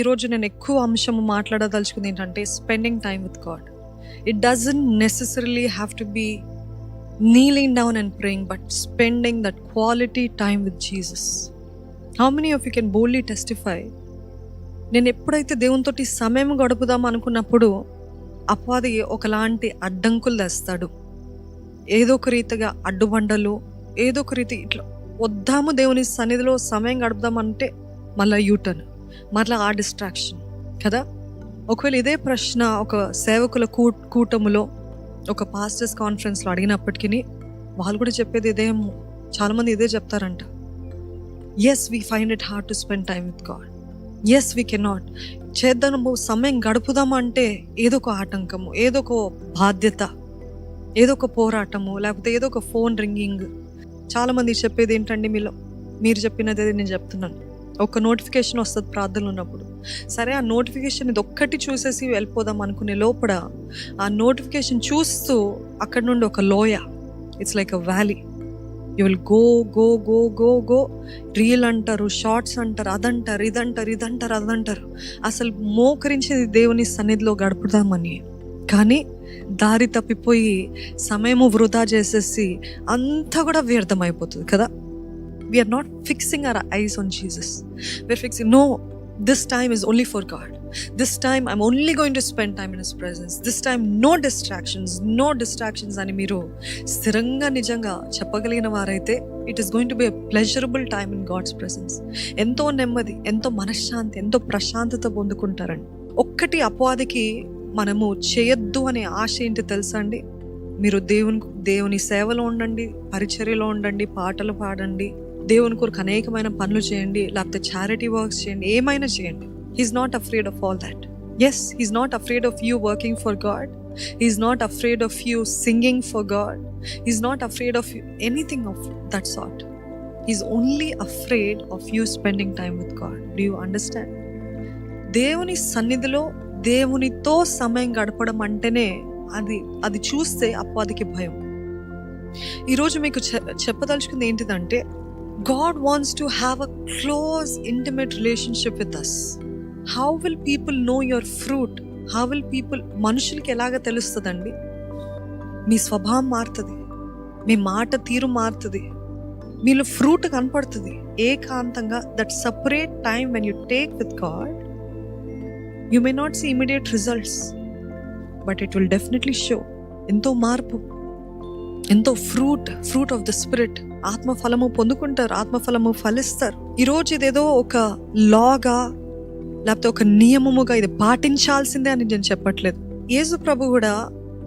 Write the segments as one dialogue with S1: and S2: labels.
S1: ఈరోజు నేను ఎక్కువ అంశము మాట్లాడదలుచుకుంది ఏంటంటే spending time with God. It doesn't necessarily have to be kneeling down and praying, but spending that quality time with Jesus. How many of you can boldly testify? నేను ఎప్పుడైతే దేవునితోటి సమయం గడుపుదాం అనుకున్నప్పుడు అపవాది ఒకలాంటి అడ్డంకులు తెస్తాడు. ఏదో ఒక రీతిగా అడ్డుబండలు, ఏదో ఒక రీతి ఇట్లా వద్దాము దేవుని సన్నిధిలో సమయం గడుపుదామంటే మళ్ళీ యూటర్న్, మళ్ళీ ఆ డిస్ట్రాక్షన్ కదా. ఒకవేళ ఇదే ప్రశ్న ఒక సేవకుల కూటములో, ఒక పాస్టర్స్ కాన్ఫరెన్స్లో అడిగినప్పటికీ వాళ్ళు కూడా చెప్పేది ఇదేమో, చాలామంది ఇదే చెప్తారంట. Yes, we find it hard to spend time with God. Yes, we cannot చేద్దాము, సమయం గడుపుదాము అంటే ఏదో ఒక ఆటంకము, ఏదో ఒక బాధ్యత, ఏదో ఒక పోరాటము, లేకపోతే ఏదో ఒక ఫోన్ రింగింగ్. చాలామంది చెప్పేది ఏంటండి, మీరు చెప్పినది నేను చెప్తున్నాను. ఒక నోటిఫికేషన్ వస్తుంది ప్రార్థనలు ఉన్నప్పుడు, సరే ఆ నోటిఫికేషన్ ఇది ఒక్కటి చూసేసి వెళ్ళిపోదాం అనుకునే లోపల ఆ నోటిఫికేషన్ చూస్తూ అక్కడ నుండి ఒక లోయ, it's like a valley. You will go go go go go reel అంటారు, షార్ట్స్ అంటారు, అదంటారు, ఇదంటారు, అదంటారు. అసలు మోకరించేది దేవుని సన్నిధిలో గడుపుదామని, కానీ దారి తప్పిపోయి సమయము వృధా చేసేసి అంతా కూడా వ్యర్థమైపోతుంది కదా. We are not fixing our eyes on Jesus. We are fixing, no, this time is only for God. This time I'm only going to spend time in His presence. This time no distractions అని మీరు స్థిరంగా నిజంగా చెప్పగలిగిన వారైతే it is going to be a pleasurable time in God's presence. ఎంతో నెమ్మది, ఎంతో మనశ్శాంతి, ఎంతో ప్రశాంతత పొందుకుంటారండి. ఒక్కటి అపవాదికి మనము చేయొద్దు అనే ఆశ ఏంటి తెలుసా అండి? మీరు దేవుని సేవలో ఉండండి, పరిచర్యలో ఉండండి, పాటలు పాడండి, దేవుని కొరకు అనేకమైన పనులు చేయండి, లేకపోతే చారిటీ వర్క్స్ చేయండి, ఏమైనా చేయండి. He's not afraid of all that. Yes, he's not afraid of you working for God. He's not afraid of you singing for God. He's not afraid of anything of that sort. He's only afraid of you spending time with God. Do you understand? దేవుని సన్నిధిలో దేవునితో సమయం గడపడం అంటేనే అది చూస్తే అపవాదికి భయం. ఈరోజు మీకు చెప్పదలుచుకుంది ఏంటిదంటే, God wants to have a close, intimate relationship with us. How will people know your fruit? How will people, మనుషులకి ఎలాగ తెలుస్తుందండి? మీ స్వభావం మారుతుంది, మీ మాట తీరు మారుతుంది, మీలో ఫ్రూట్ కనపడుతుంది ఏకాంతంగా. That separate time when you take with God, you may not see immediate results, but it will definitely show ఎంతో మార్పు, ఎంతో ఫ్రూట్ ఆఫ్ ద స్పిరిట్. ఆత్మఫలము పొందుకుంటారు, ఆత్మఫలము ఫలిస్తారు. ఈరోజు ఇదేదో ఒక లాగా లేకపోతే ఒక నియమముగా ఇది పాటించాల్సిందే అని నేను చెప్పట్లేదు. యేసు ప్రభు కూడా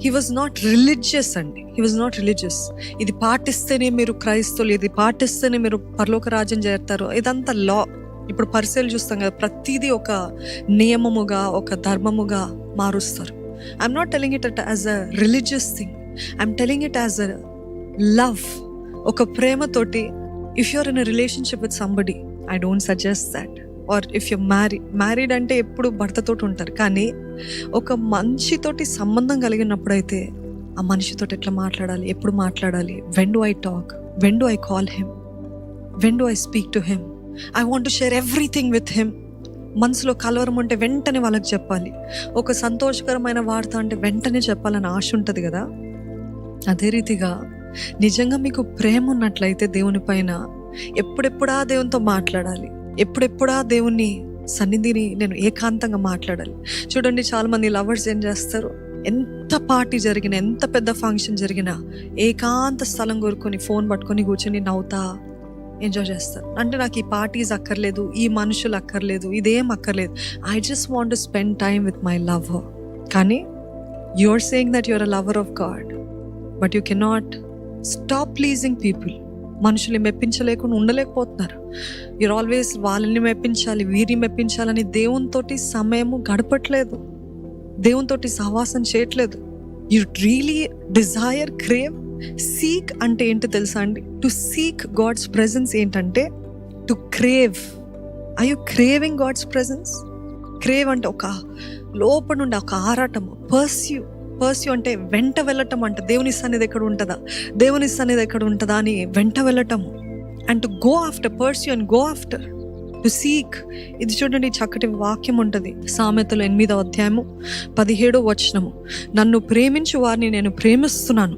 S1: హీ వాజ్ నాట్ రిలీజియస్ అండి. He was not religious. ఇది పాటిస్తేనే మీరు క్రైస్తవులు, ఇది పాటిస్తేనే మీరు పరలోక రాజ్యం చేరుతారు, ఇదంతా లా. ఇప్పుడు పరిశీలన చూస్తాం కదా, ప్రతిదీ ఒక నియమముగా, ఒక ధర్మముగా మారుస్తారు. I'm not telling it as a religious thing. I'm telling it as a love, ఒక ప్రేమతోటి. If you're in a relationship with somebody, I don't suggest that. Or if you married అంటే ఎప్పుడు భర్తతోటి ఉంటారు, కానీ ఒక మనిషితోటి సంబంధం కలిగినప్పుడైతే ఆ మనిషితోటి ఎట్లా మాట్లాడాలి, ఎప్పుడు మాట్లాడాలి, when do I talk, when do I call him, when do I speak to him, I want to share everything with him. మనసులో కలవరం ఉంటే వెంటనే వాళ్ళకి చెప్పాలి. ఒక సంతోషకరమైన వార్త అంటే వెంటనే చెప్పాలని ఆశ ఉంటుంది కదా. అదే రీతిగా నిజంగా మీకు ప్రేమ ఉన్నట్లయితే దేవుని పైన ఎప్పుడెప్పుడా దేవునితో మాట్లాడాలి, ఎప్పుడెప్పుడా దేవుని సన్నిధిని నేను ఏకాంతంగా మాట్లాడాలి. చూడండి, చాలా మంది లవర్స్ ఏం చేస్తారు, ఎంత పార్టీ జరిగినా, ఎంత పెద్ద ఫంక్షన్ జరిగినా ఏకాంత స్థలం కోరుకొని ఫోన్ పట్టుకొని కూర్చొని నవ్వుతా ఎంజాయ్ చేస్తారు. అంటే నాకు ఈ పార్టీస్ అక్కర్లేదు, ఈ మనుషులు అక్కర్లేదు, ఇదేం అక్కర్లేదు, I just want to spend time with my lover. కానీ you're saying that you're a lover of God, but you cannot stop pleasing people. మనుషుల్ని మెప్పించలేకుండా ఉండలేకపోతున్నారు. యూర్ ఆల్వేస్ వాళ్ళని మెప్పించాలి, వీరిని మెప్పించాలని దేవునితోటి సమయము గడపట్లేదు, దేవునితోటి సహవాసం చేయట్లేదు. You really desire, crave, seek అంటే ఏంటి తెలుసా అండి? టు సీక్ గాడ్స్ ప్రెజెన్స్ ఏంటంటే to crave. Are you craving God's presence? Crave అంటే ఒక లోపల నుండి ఒక ఆరాటము. పర్స్యూ అంటే వెంట వెళ్ళటం అంట. దేవుని సన్నిధి ఎక్కడ ఉంటుందా అని వెంట వెళ్ళటము. And to go after, pursue and go after. To seek. ఇది చూడండి, చక్కటి వాక్యం ఉంటుంది సామెతలు 8వ అధ్యాయము 17వ వచనము. నన్ను ప్రేమించు వారిని నేను ప్రేమిస్తున్నాను,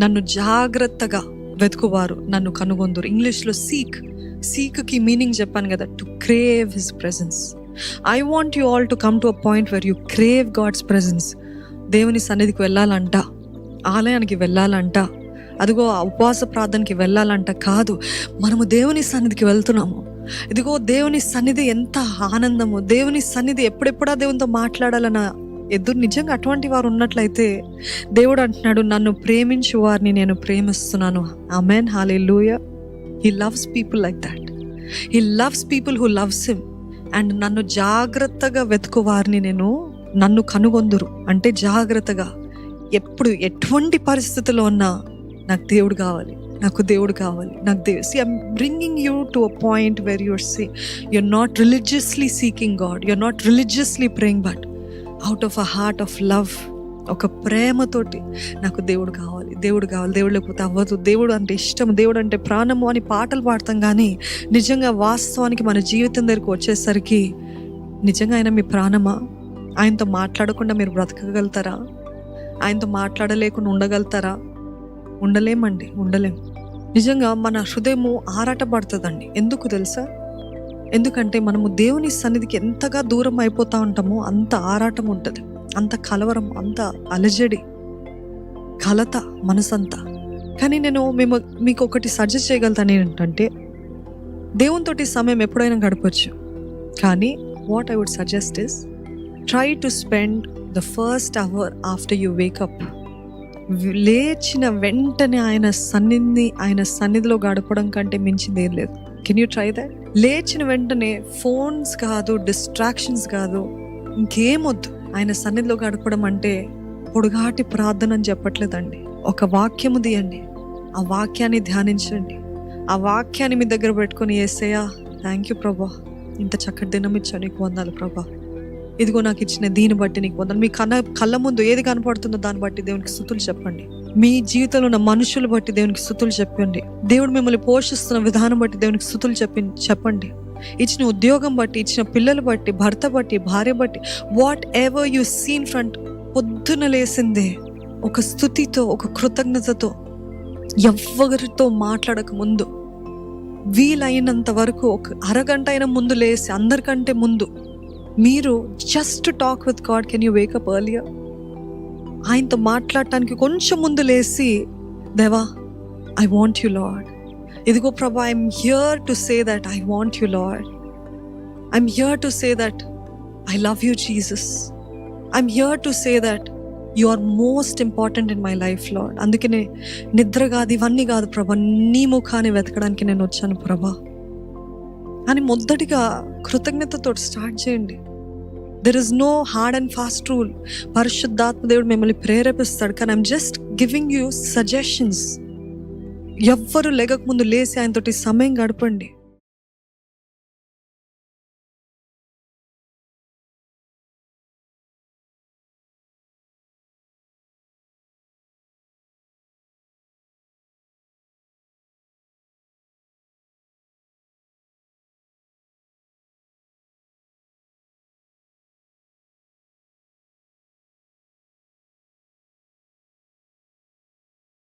S1: నన్ను జాగ్రత్తగా వెతుకువారు నన్ను కనుగొందురు. ఇంగ్లీష్లో సీక్కి మీనింగ్ చెప్పాను కదా, to crave his presence. I want you all to come to a point where you crave God's presence. దేవుని సన్నిధికి వెళ్ళాలంట, ఆలయానికి వెళ్ళాలంట, అదిగో ఉపవాస ప్రార్థనకి వెళ్ళాలంట కాదు, మనము దేవుని సన్నిధికి వెళ్తున్నాము. ఇదిగో దేవుని సన్నిధి ఎంత ఆనందము, దేవుని సన్నిధి ఎప్పుడెప్పుడా దేవునితో మాట్లాడాలన్న ఎదురు. నిజంగా అటువంటి వారు ఉన్నట్లయితే దేవుడు అంటున్నాడు, నన్ను ప్రేమించు వారిని నేను ప్రేమిస్తున్నాను. Amen, hallelujah. He loves people like that. He loves people who loves him. And నన్ను జాగ్రత్తగా వెతుకు వారిని నేను నన్ను కనుగొందురు. అంటే జాగ్రత్తగా, ఎప్పుడు ఎటువంటి పరిస్థితిలో ఉన్నా నాకు దేవుడు కావాలి, నాకు దేవుడు కావాలి, నాకు దేవుడు. See, I'm bringing you to a point where you're not religiously seeking God, you're not religiously praying, but out of a heart of love, ఒక ప్రేమతోటి నాకు దేవుడు కావాలి, దేవుడు కావాలి, దేవుడు లేకపోతే అవ్వదు, దేవుడు అంటే ఇష్టం, దేవుడు అంటే ప్రాణము అని పాటలు పాడతాం. కానీ నిజంగా వాస్తవానికి మన జీవితం దగ్గరికి వచ్చేసరికి నిజంగా ఆయన మీ ప్రాణమా? ఆయనతో మాట్లాడకుండా మీరు బ్రతకగలుగుతారా? ఆయనతో మాట్లాడలేకుండా ఉండగలుగుతారా? ఉండలేమండి, ఉండలేం. నిజంగా మన హృదయము ఆరాటపడుతుందండి. ఎందుకు తెలుసా? ఎందుకంటే మనము దేవుని సన్నిధికి ఎంతగా దూరం అయిపోతూ ఉంటామో అంత ఆరాటం ఉంటుంది, అంత కలవరం, అంత అలజడి, కలత మనసంతా. కానీ నేను మీకు ఒకటి సజెస్ట్ చేయగలుగుతాను ఏంటంటే, దేవునితోటి సమయం ఎప్పుడైనా గడపచ్చు. కానీ what I would suggest is, try to spend the first hour after you wake up. లేచిన వెంటనే ఆయన సన్నిధిలో గడపడం కంటే మించింది ఏం లేదు. Can you try that? లేచిన వెంటనే ఫోన్స్ కాదు, డిస్ట్రాక్షన్స్ కాదు, ఇంకేమొద్దు. ఆయన సన్నిధిలో గడపడం అంటే పొడుగాటి ప్రార్థన అని చెప్పట్లేదండి. ఒక వాక్యము తీయండి, ఆ వాక్యాన్ని ధ్యానించండి, ఆ వాక్యాన్ని మీ దగ్గర పెట్టుకొని, యేసయ్యా థ్యాంక్ యూ ప్రభా, ఇంత చక్కటి దినం ఇచ్చావు, నీకు వందనాలు ప్రభా, ఇదిగో నాకు ఇచ్చిన దీన్ని బట్టి నీకు వందనాలు. మీ కళ్ళ ముందు ఏది కనపడుతుందో దాన్ని బట్టి దేవునికి స్తుతులు చెప్పండి. మీ జీవితంలో ఉన్న మనుషులు బట్టి దేవునికి స్తుతులు చెప్పండి. దేవుడు మిమ్మల్ని పోషిస్తున్న విధానం బట్టి దేవునికి స్తుతులు చెప్పండి. ఇచ్చిన ఉద్యోగం బట్టి, ఇచ్చిన పిల్లలు బట్టి, భర్త బట్టి, భార్య బట్టి, what ever you seen front. పొద్దున లేసిందే ఒక స్తుతితో, ఒక కృతజ్ఞతతో, ఎవ్వరితో మాట్లాడక ముందు వీలైనంత వరకు ఒక అరగంట అయినా ముందు లేసి, అందరికంటే ముందు మీరు just talk with God. Can you wake up earlier? ఆయనతో మాట్లాడటానికి కొంచెం ముందు లేసి, దేవా ఐ వాంట్ యు లార్డ్, ఇదిగో ప్రభా, I'm here to say that I want you Lord, I'm here to say that I love you Jesus, I'm here to say that you are most important in my life Lord. అందుకనే నిద్ర కాదు, ఇవన్నీ కాదు ప్రభా, నీ ముఖాన్ని వెతకడానికి నేను వచ్చాను ప్రభా అని మొదటిగా కృతజ్ఞతతో స్టార్ట్ చేయండి. There is no hard and fast rule. పరిశుద్ధాత్మ దేవుడు మిమ్మల్ని ప్రేరేపిస్తాడు. కానీ I'm just giving you suggestions. ఎవ్వరు లేక ముందు లేసి ఆయనతోటి సమయం గడపండి.